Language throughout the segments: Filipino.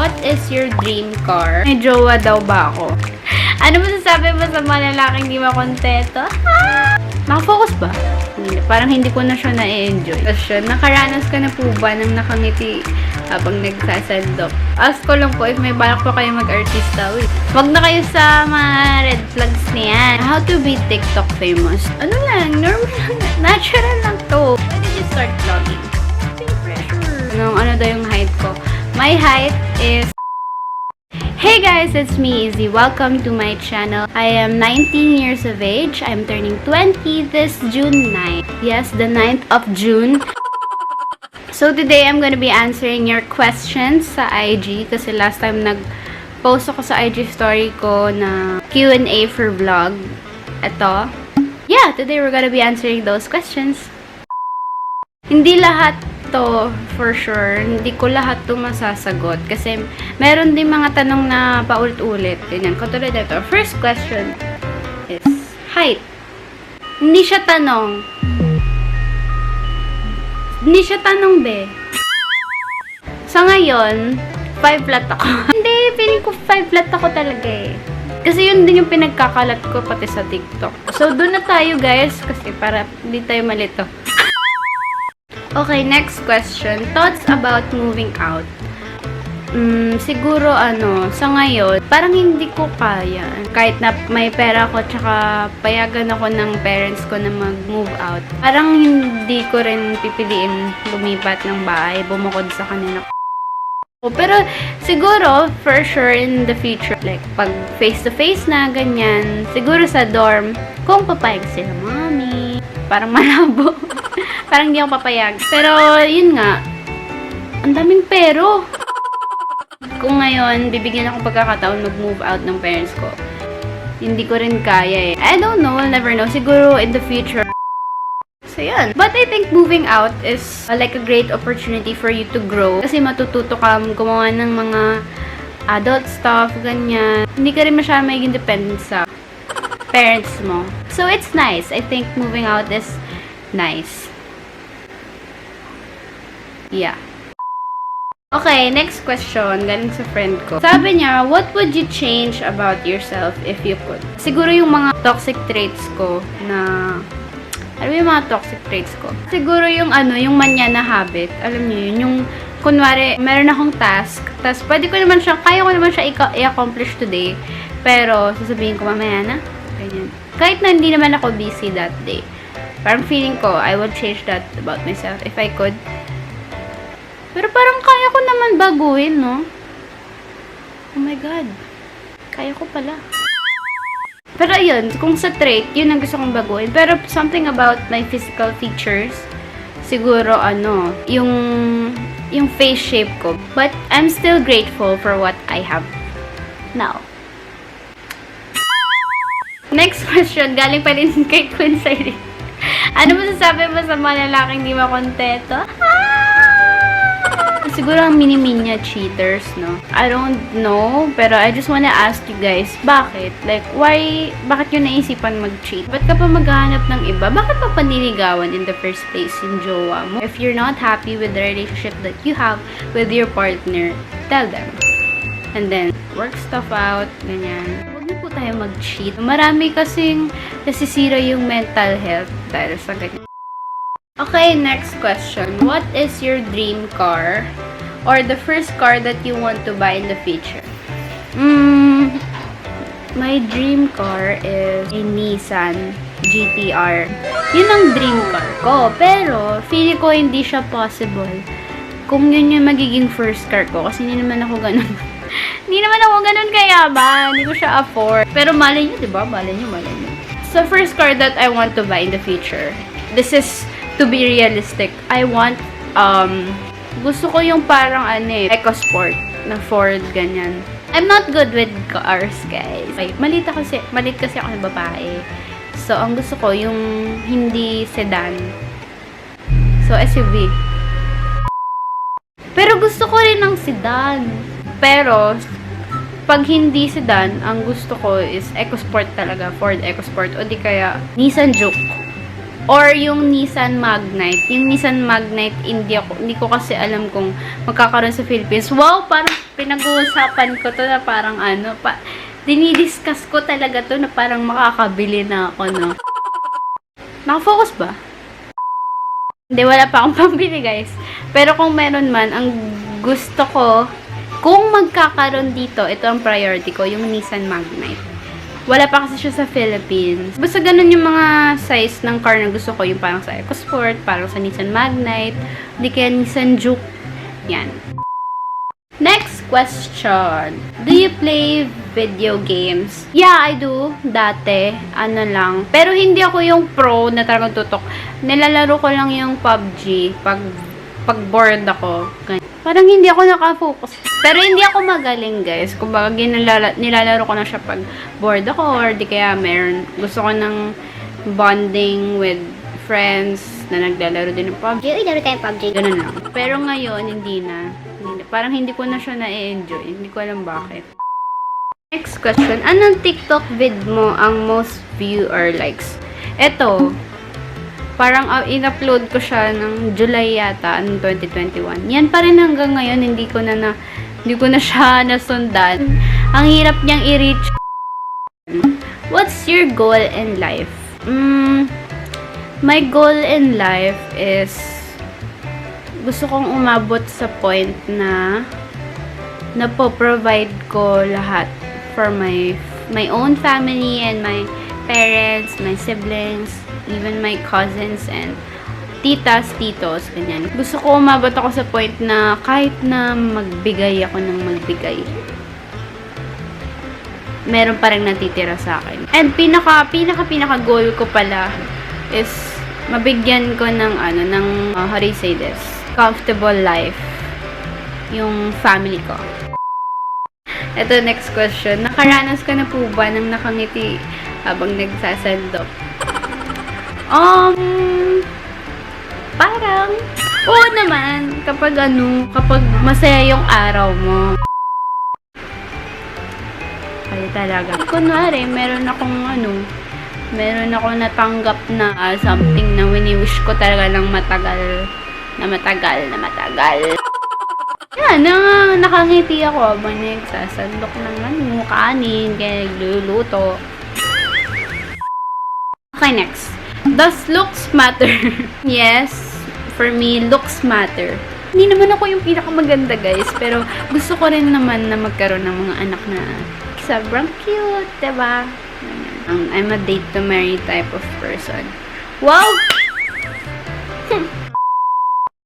what is your dream car? May jowa daw ba ako? Ano masasabi mo sa mga lalaking di makontento? Nakafocus ba? Hindi. Parang hindi ko na siya na-enjoy. Question, nakaranas ka na po ba ng nakangiti habang nagsasandok? Ask ko lang po if may balak po kayo mag-artista. Wag na kayo sa mga red flags niyan. How to be TikTok famous? Ano lang, normal lang. Natural lang to. When did you start vlogging? Pressure. Ano daw yung height ko? My height is... Hey guys, it's me, Iszy. Welcome to my channel. I am 19 years of age. I'm turning 20 this June 9. Yes, the 9th of June. So today, I'm gonna be answering your questions sa IG. Kasi last time nag-post ako sa IG story ko na Q&A for vlog. Ito. Yeah, today we're gonna be answering those questions. Hindi lahat to for sure, hindi ko lahat to masasagot kasi meron din mga tanong na paulit-ulit. Ganyan, katulad ito. First question is height. Hindi siya tanong. Hindi siya tanong, be. Sa ngayon, 5 flat ako. Hindi, feeling ko 5 flat ako talaga eh. Kasi yun din yung pinagkakalat ko pati sa TikTok. So, doon na tayo guys kasi para hindi tayo malito. Okay, next question. Thoughts about moving out? Siguro sa ngayon, parang hindi ko kaya. Kahit na may pera ko, tsaka payagan ako ng parents ko na mag-move out. Parang hindi ko rin pipiliin lumipat ng bahay, bumukod sa kanila. Pero siguro, for sure, in the future, like pag face-to-face na, ganyan, siguro sa dorm, kung papayag sila, mami, parang malabo. Parang hindi ako papayag. Pero, yun nga, ang daming pero. Kung ngayon, bibigyan ako pagkakataon mag-move out ng parents ko, hindi ko rin kaya eh. I don't know, I'll never know. Siguro in the future. So, yun. But I think moving out is like a great opportunity for you to grow. Kasi matututo ka gumawa ng mga adult stuff, ganyan. Hindi ka rin masyadong magiging dependent sa parents mo. So, it's nice. I think moving out is nice. Yeah. Okay, next question. Galing sa friend ko. Sabi niya, what would you change about yourself if you could? Siguro yung mga toxic traits ko na... Ano yung mga toxic traits ko? Siguro yung yung manya na habit. Alam niyo yun, yung kunwari, meron akong task, tapos pwede ko naman siya, kaya ko naman siya i-accomplish today, pero sasabihin ko mamaya na. Ganyan. Kahit na hindi naman ako busy that day. Parang feeling ko, I would change that about myself if I could. Pero parang kaya ko naman baguhin, no? Oh my God. Kaya ko pala. Pero ayun, kung sa trait, yun ang gusto kong baguhin. Pero something about my physical features, siguro yung face shape ko. But I'm still grateful for what I have now. Next question, galing pa rin kay Queen Siren. Ano masasabi mo sa mga lalaking di makontento? Siguro ang mini-minya cheaters, no? I don't know, pero I just wanna ask you guys, bakit? Like, bakit yun naisipan mag-cheat? Ba't ka pa maghahanap ng iba? Bakit pa paniligawan in the first place yung jowa mo? If you're not happy with the relationship that you have with your partner, tell them. And then, work stuff out, ganyan. Huwag niyo po tayo mag-cheat. Marami kasing nasisira yung mental health dahil sa ganyan. Okay, next question. What is your dream car? Or the first car that you want to buy in the future? My dream car is a Nissan GTR. Yun ang dream car ko. Pero, feeling ko hindi siya possible kung yun yung magiging first car ko. Kasi hindi naman ako ganun. Hindi naman ako ganun kayaman. Hindi ko siya afford. Pero malay nyo, diba? Malay nyo. So, first car that I want to buy in the future. This is to be realistic. I want, gusto ko yung parang EcoSport na Ford, ganyan. I'm not good with cars, guys. Okay, malit kasi ako ng babae. So, ang gusto ko yung hindi sedan. So, SUV. Pero gusto ko rin ng sedan. Pero, pag hindi sedan, ang gusto ko is EcoSport talaga. Ford EcoSport. O di kaya, Nissan Juke. Or yung Nissan Magnite. Yung Nissan Magnite, hindi ko kasi alam kung magkakaroon sa Philippines. Wow, parang pinag-uusapan ko to na parang dinidiscuss ko talaga to na parang makakabili na ako, no? Nakafocus ba? Hindi, wala pa akong pambili, guys. Pero kung meron man, ang gusto ko, kung magkakaroon dito, ito ang priority ko, yung Nissan Magnite. Wala pa kasi siya sa Philippines. Basta ganun yung mga size ng car na gusto ko. Yung parang sa EcoSport, parang sa Nissan Magnite, di kaya Nissan Juke. Yan. Next question. Do you play video games? Yeah, I do. Dati. Ano lang. Pero hindi ako yung pro na talagang tutok. Nilalaro ko lang yung PUBG. Pag bored ako. Parang hindi ako nakafocus. Pero hindi ako magaling, guys. Kumbaga, nilalaro ko na siya pag bored ako or di kaya gusto ko ng bonding with friends na naglalaro din ng PUBG. Uy, laro tayo PUBG. Ganun lang. Pero ngayon, hindi na. Parang hindi ko na siya na-enjoy. Hindi ko alam bakit. Next question. Anong TikTok vid mo ang most view or likes? Eto. Parang in-upload ko siya ng July yata, 2021. Yan pa rin hanggang ngayon, hindi ko na siya nasundan. Ang hirap niyang i-reach. What's your goal in life? My goal in life is gusto kong umabot sa point na napo-provide ko lahat for my own family and my parents, my siblings, even my cousins and titas, titos, ganyan. Gusto ko umabot ako sa point na kahit na magbigay ako ng magbigay, meron pa rin natitira sa akin. And pinaka goal ko pala is mabigyan ko ng how do you say this? Comfortable life yung family ko. Ito, next question. Nakaranas ka na po ba ng nakangiti habang nagsasandok? Parang, oo naman, kapag masaya yung araw mo. Kaya talaga. Kunwari, meron akong natanggap na something na wini-wish ko talaga ng matagal. Yan, nakangiti ako habang nagsasandok ng kanin, kaya nagluluto. Okay, next. Does looks matter? Yes, for me, looks matter. Hindi naman ako yung pinakamaganda, guys, pero gusto ko rin naman na magkaroon ng mga anak na sobrang cute, diba? I'm a date to marry type of person. Wow!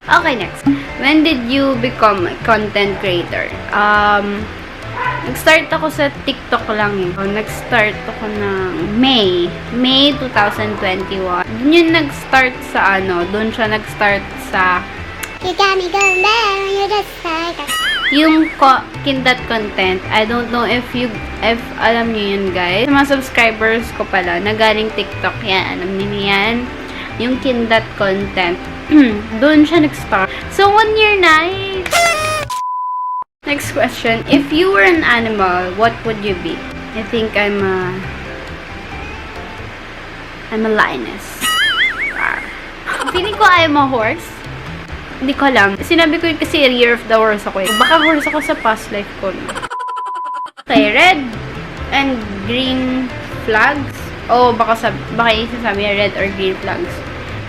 Okay, next. When did you become a content creator? Nag-start ako sa TikTok lang eh. Nag-start ako ng May 2021. Doon yung nag-start sa doon siya nag-start sa You got me going there, you're just like yung kindat content. I don't know if alam niyo yun, guys. Sa mga subscribers ko pala, na galing TikTok yan. Alam niyo yan? Yung kindat content. Doon siya nag-start. So, 1 year na eh. Next question. If you were an animal, what would you be? I think I'm a lioness. Feeling ko I'm a horse. Hindi ko alam. Sinabi ko yun kasi year of the horse ako eh. Baka horse ako sa past life ko. Okay, red and green flags. O baka isasabi red or green flags.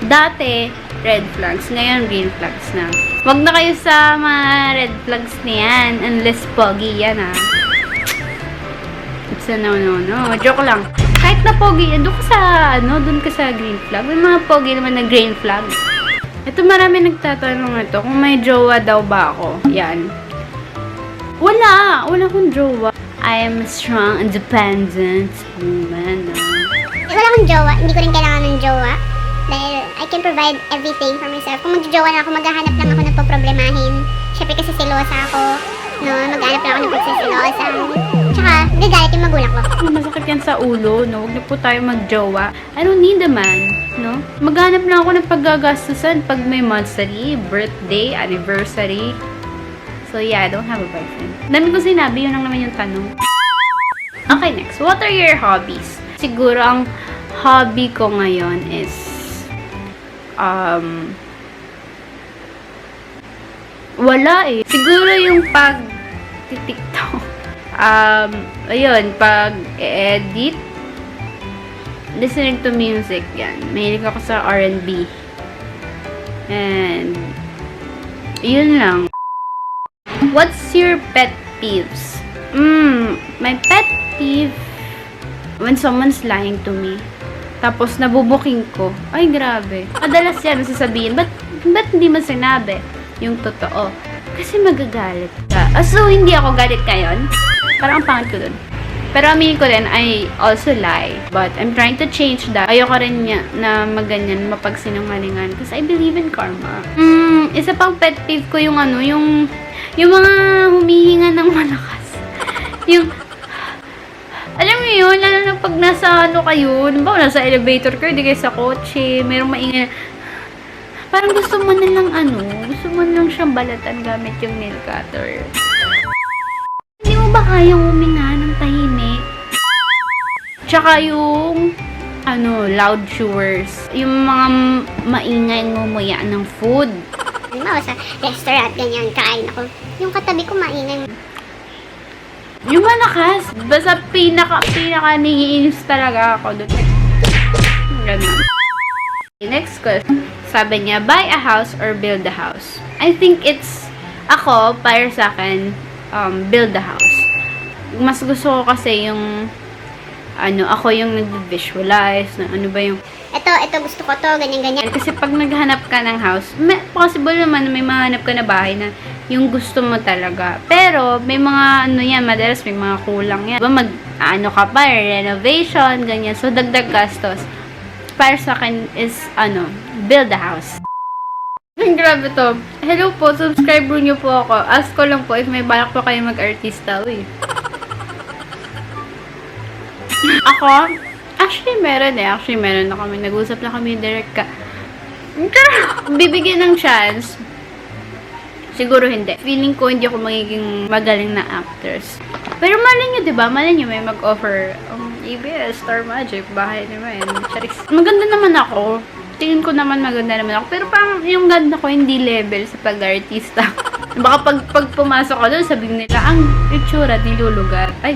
Dati, red flags. Ngayon, green flags na. Wag na kayo sa mga red flags niyan. Unless pogi yan, ha. It's a no. Joke lang. Kahit na pogi yan, doon ka sa green flag. May mga pogi naman na green flag. Ito, marami nagtatanong ito. Kung may jowa daw ba ako. Yan. Wala akong jowa. I am a strong, independent woman. Wala akong jowa. Hindi ko rin kailangan ng jowa. Dahil I can provide everything for myself. Kung mag-jowa na ako, maghahanap lang ako ng paproblemahin. Siyempre kasi silosa ako. No, maghanap lang ako ng pagsisilosa. Tsaka, gagalit yung magulang ko. Masakit yan sa ulo, no? Huwag na po tayo mag-jowa. I don't need a man, no? Maghanap lang ako ng paggagastusan pag may monthsary, birthday, anniversary. So yeah, I don't have a boyfriend. Dami ko sinabi, yun lang naman yung tanong. Okay, next. What are your hobbies? Siguro ang hobby ko ngayon is Wala eh. Siguro yung pag-tiktok. Ayun, pag-edit, listening to music, yan. Mahilig ako sa R&B. And, yun lang. What's your pet peeves? My pet peeve, when someone's lying to me. Tapos, nabubuking ko. Ay, grabe. Madalas yan, sasabihin, ba't hindi mo sinabi yung totoo? Kasi magagalit ka. So, hindi ako galit ngayon. Parang ang pangit ko dun. Pero aminin ko rin, I also lie. But I'm trying to change that. Ayoko rin niya na maganyan, mapagsinungalingan. Kasi I believe in karma. Isa pang pet peeve ko yung yung mga humihinga ng malakas. Alam mo yun, lalo na pag nasa kayo, nasa elevator kayo, di kayo sa kotse, mayroong maingay. Parang gusto mo na lang siyang balatan gamit yung nail cutter. Hindi mo ba kayang huminga ng tahimik? Tsaka yung, loud chewers. Yung mga maingay ngumuya ng food. Halimbawa sa restaurant, ganyan, kain ako. Yung katabi ko maingay. Yung malakas. Basta pinaka nangiinis talaga ako doon. Ganun. Next question. Sabi niya, buy a house or build a house? I think para sa akin, build a house. Mas gusto ko kasi yung, ako yung nag-visualize na ba yung Ito gusto ko to, ganyan. kasi pag naghanap ka ng house, possible naman na may mahanap ka na bahay na yung gusto mo talaga. Pero, may mga, madalas may mga kulang yan. Diba ka pa, renovation, ganyan. So, dagdag gastos. Para sa akin is, build a house. Grabe to. Hello po, subscriber niyo po ako. Ask ko lang po if may balak po kayo mag-artista, Ako, Actually, meron na kami. Nag-usap na kami direct ka. Bibigyan ng chance. Siguro hindi. Feeling ko hindi ako magiging magaling na actress. Pero malay nyo, diba? Malay nyo may mag-offer. ABS, Star Magic, bahay naman. Charis. Maganda naman ako. Tingin ko naman maganda naman ako. Pero parang yung ganda ko hindi level sa pag-artista. Baka pag pumasok ko doon, sabihin nila, ang itsura, nilulugar. Ay.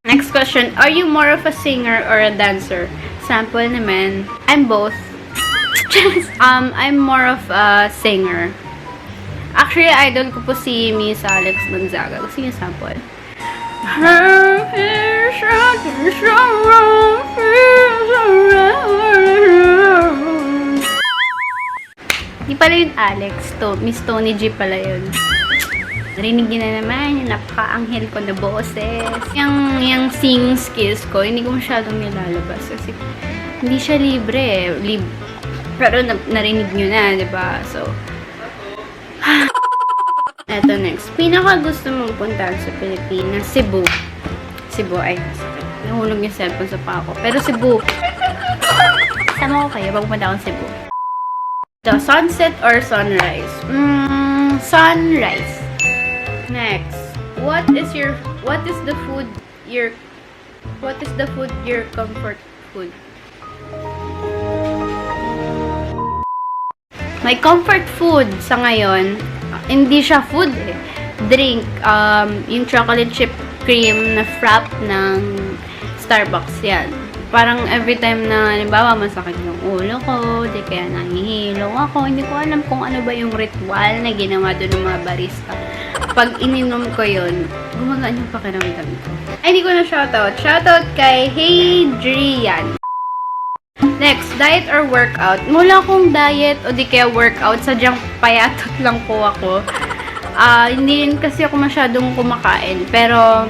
Next question, are you more of a singer or a dancer? Sample naman, I'm both. I'm more of a singer. Actually, idol ko po si Miss Alex Gonzaga. Gusto niyo sample? Di pala yun Alex, Miss Tony G pala yun. Narinig niyo na naman, yung napaka-anghel ko na boses. Yung singing skills ko, hindi ko masyadong nilalabas. Kasi, hindi siya libre eh. Pero narinig niyo na, diba? So, eto next. Pinaka gusto mong puntahan sa Pilipinas, Cebu. Ay, nahulog yung cellphone sa pako. Pero Cebu. Sama ko kayo, pag pumunta akong Cebu. The sunset or sunrise? Sunrise. Next, what is the food your comfort food? My comfort food sa ngayon, hindi siya food eh. Drink, yung chocolate chip cream na frap ng Starbucks yan. Parang every time na, halimbawa, masakit yung ulo ko, di kaya nahihilo ako, hindi ko alam kung ano ba yung ritual na ginawa doon ng mga barista. Pag ininom ko yun, gumagaan yung pakiramdam ko. Ay, hindi ko na shoutout. Shoutout kay Hadrian. Next, diet or workout? Mula akong diet o di kaya workout, sadyang payatot lang po ako. Hindi rin kasi ako masyadong kumakain. Pero,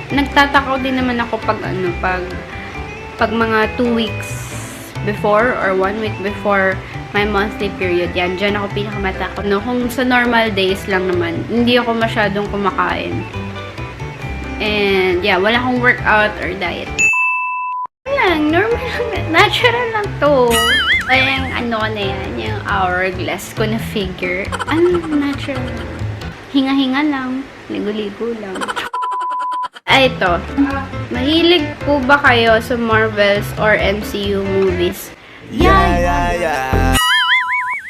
nagtatakaw din naman ako pag mga 2 weeks before or 1 week before my monthly period. Yan, dyan ako pinakamatakot. Kung sa normal days lang naman, hindi ako masyadong kumakain. And, yeah, wala akong workout or diet. Lang, normal lang. Natural lang to. Yung na yan, yung hourglass ko na figure. Natural lang. Hinga-hinga lang. Ligo-ligo lang. Ito. Mahilig po ba kayo sa Marvels or MCU movies? Yeah.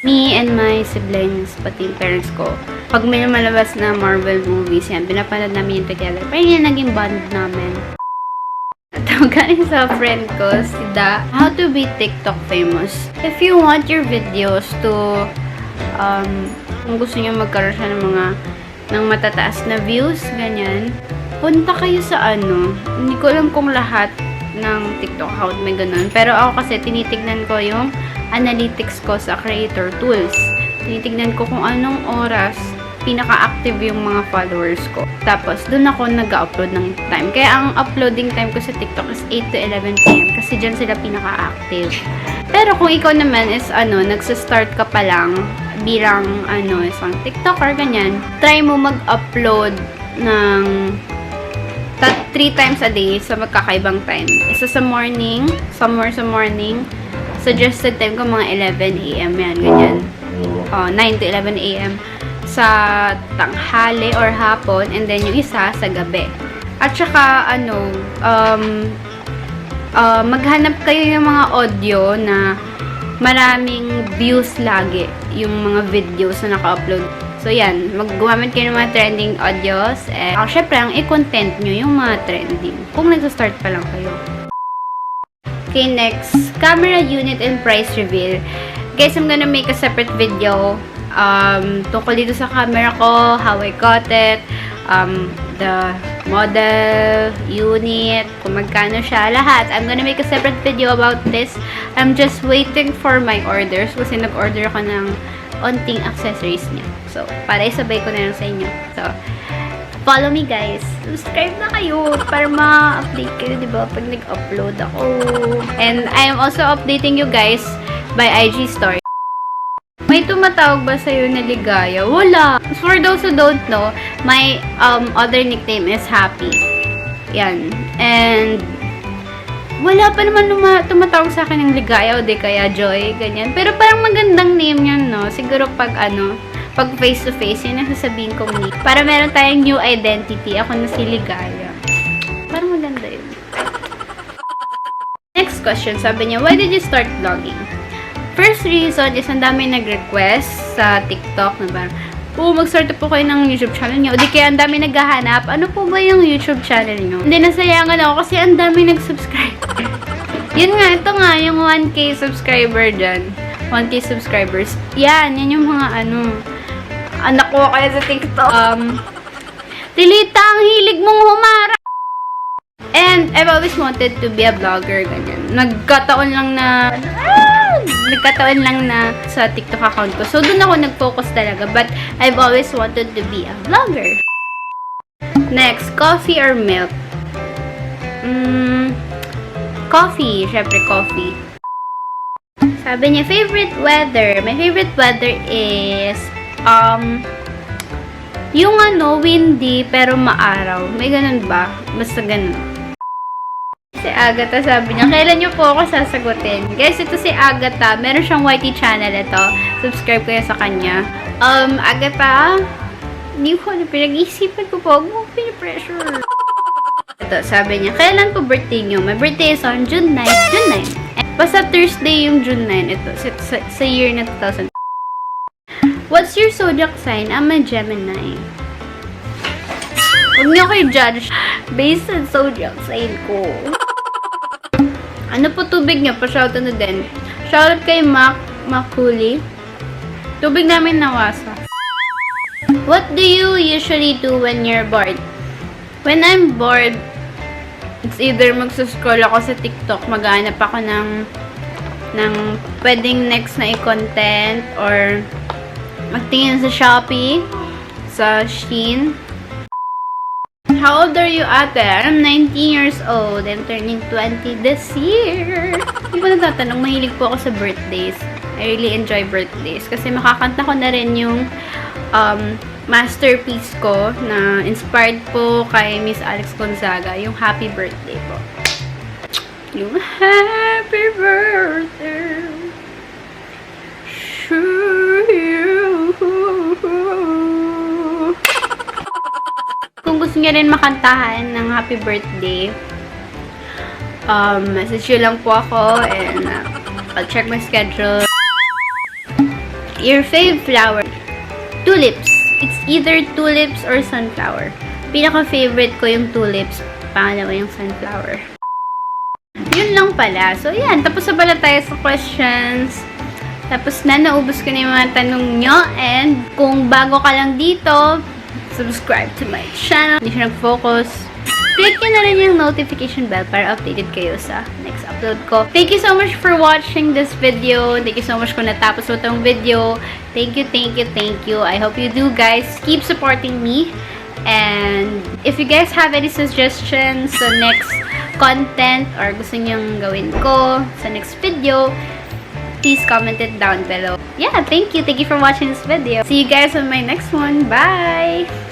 Me and my siblings, pati yung parents ko, pag may malabas na Marvel movies yan, pinapanood namin yung together. Parang yun naging bond namin. Galing sa friend ko, si Da, how to be TikTok famous. If you want your videos to, kung gusto niyo magkaroon siya ng matataas na views, ganyan, punta kayo sa hindi ko alam kung lahat ng TikTok account may ganun. Pero ako kasi, tinitignan ko yung analytics ko sa creator tools. Tinitignan ko kung anong oras pinaka-active yung mga followers ko. Tapos, dun ako nag-upload ng time. Kaya ang uploading time ko sa TikTok is 8 to 11 p.m. Kasi dyan sila pinaka-active. Pero kung ikaw naman is, nagsa-start ka pa lang bilang, isang TikToker, ganyan, try mo mag-upload ng 3 times a day sa magkakaibang time. Isa sa morning, somewhere sa morning, suggested time ko mga 11 a.m. yan, ganyan. 9 to 11 a.m. sa tanghali or hapon, and then yung isa sa gabi. At saka, maghanap kayo ng mga audio na maraming views lagi, yung mga videos na naka-upload. So, yan. Gumamit kayo ng mga trending audios. Syempre, ang i-content nyo yung mga trending. Kung nag-start pa lang kayo. Okay, next. Camera unit and price reveal. Guys, I'm gonna make a separate video tungkol dito sa camera ko, how I got it, the model, unit, kung magkano siya, lahat. I'm gonna make a separate video about this. I'm just waiting for my orders kasi nag-order ako ng onting accessories niya. So, para isabay ko na lang sa inyo. So, follow me guys. Subscribe na kayo para ma-update kayo, diba? Pag nag-upload ako. And I am also updating you guys by IG story. May tumatawag ba sa'yo na ligaya? Wala. For those who don't know, my other nickname is Happy. Yan. And wala pa naman tumatawag sa akin ng ligaya o di kaya Joy, ganyan. Pero parang magandang name yun, no? Siguro pag pag face to face, yun ang sasabihin kong name. Para meron tayong new identity. Ako na si Ligaya. Parang maganda yun. Next question, sabi niya, why did you start vlogging? First reason is ang dami nag-request sa TikTok na parang, mag-start po kayo ng YouTube channel niyo. O di kaya ang dami naghahanap, ano po ba yung YouTube channel niyo? Hindi, nasayangan ako kasi ang dami nag-subscribe. Yun nga, ito nga, yung 1K subscriber dyan. 1K subscribers. Yan yung mga anak ko kaya sa TikTok. Tilita, ang hilig mong humara. And I've always wanted to be a vlogger, ganyan. Nagkataon lang na sa TikTok account ko. So, doon ako nag-focus talaga. But, I've always wanted to be a vlogger. Next, coffee or milk? Coffee. Syempre, coffee. Sabi niya, favorite weather. My favorite weather is, yung windy, pero maaraw. May ganun ba? Basta ganun. Si Agatha, sabi niya, kailan niyo po ako sasagutin? Guys, ito si Agatha. Meron siyang YT channel ito. Subscribe kayo sa kanya. Agatha, hindi ko pinag-iisipan ko po. Huwag mo pinipressure. Ito, sabi niya, kailan po birthday niyo? My birthday is on June 9. June 9. Basta Thursday yung June 9. Ito, sa year na 2000. What's your zodiac sign? I'm a Gemini. Huwag niyo kayo judge based on zodiac sign ko. Ano po tubig niyo? Pa-shoutout na din. Shoutout kay Makuli. Tubig namin nawasa. What do you usually do when you're bored? When I'm bored, it's either magsuscroll ako sa TikTok, maghanap ako ng pwedeng next na i-content, or magtingin sa Shopee, sa Shein. How old are you, ate? I'm 19 years old and turning 20 this year. Hindi ko natatanong, mahilig po ako sa birthdays. I really enjoy birthdays kasi makakanta ko na rin yung masterpiece ko na inspired po kay Miss Alex Gonzaga, yung Happy Birthday po. Yung Happy Birthday to you. Kung gusto niyo rin makantahan ng Happy Birthday, message nyo lang po ako and I'll check my schedule. Your fave flower. Tulips. It's either tulips or sunflower. Pinaka-favorite ko yung tulips. Pangalawa yung sunflower. Yun lang pala. So, yan. Tapos na pala tayo sa questions. Tapos na, naubos ko na yung mga tanong nyo. And kung bago ka lang dito, subscribe to my channel. Hindi siya nag-focus. Click nyo na rin yung notification bell para updated kayo sa next upload ko. Thank you so much for watching this video. Thank you so much kung natapos mo itong video. Thank you, thank you, thank you. I hope you do, guys. Keep supporting me. And if you guys have any suggestions sa next content or gusto nyong gawin ko sa next video, please comment it down below. Yeah, thank you. Thank you for watching this video. See you guys on my next one. Bye!